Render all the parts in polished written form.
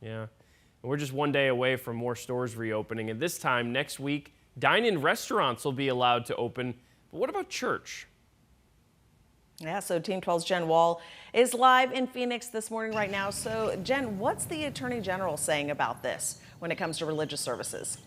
Yeah. We're just one day away from more stores reopening, and this time next week, dine-in restaurants will be allowed to open. But what about church? Yeah, so Team 12's Jen Wall is live in Phoenix this morning right now. So, Jen, what's the Attorney General saying about this when it comes to religious services?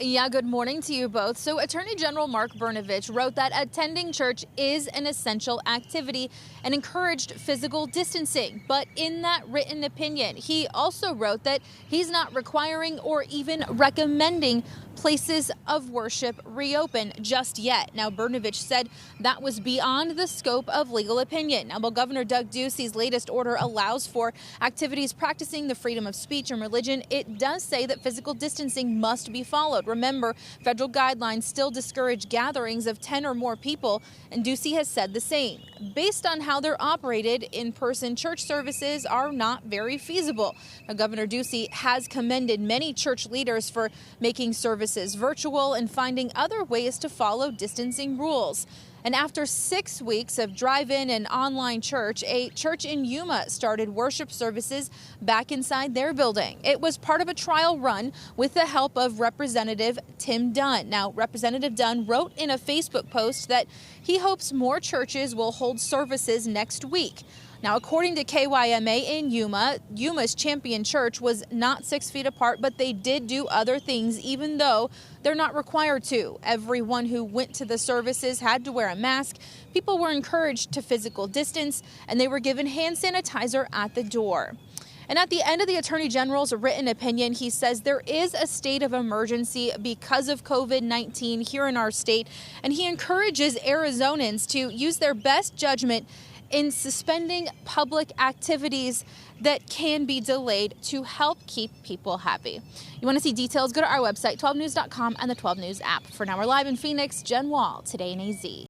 Yeah, good morning to you both. So Attorney General Mark Brnovich wrote that attending church is an essential activity and encouraged physical distancing. But in that written opinion, he also wrote that he's not requiring or even recommending places of worship reopen just yet. Now, Brnovich said that was beyond the scope of legal opinion. Now, while Governor Doug Ducey's latest order allows for activities practicing the freedom of speech and religion, it does say that physical distancing must be followed. Remember, federal guidelines still discourage gatherings of 10 or more people, and Ducey has said the same. Based on how they're operated, in-person church services are not very feasible. Now, Governor Ducey has commended many church leaders for making services virtual and finding other ways to follow distancing rules. And after 6 weeks of drive-in and online church, a church in Yuma started worship services back inside their building. It was part of a trial run with the help of Representative Tim Dunn. Now, Representative Dunn wrote in a Facebook post that he hopes more churches will hold services next week. Now, according to KYMA in Yuma, Yuma's Champion Church was not 6 feet apart, but they did do other things, even though they're not required to. Everyone who went to the services had to wear a mask. People were encouraged to physical distance, and they were given hand sanitizer at the door. And at the end of the Attorney General's written opinion, he says there is a state of emergency because of COVID-19 here in our state, and he encourages Arizonans to use their best judgment in suspending public activities that can be delayed to help keep people happy. You want to see details? Go to our website, 12news.com and the 12 News app. For now, we're live in Phoenix. Jen Wall, Today in AZ.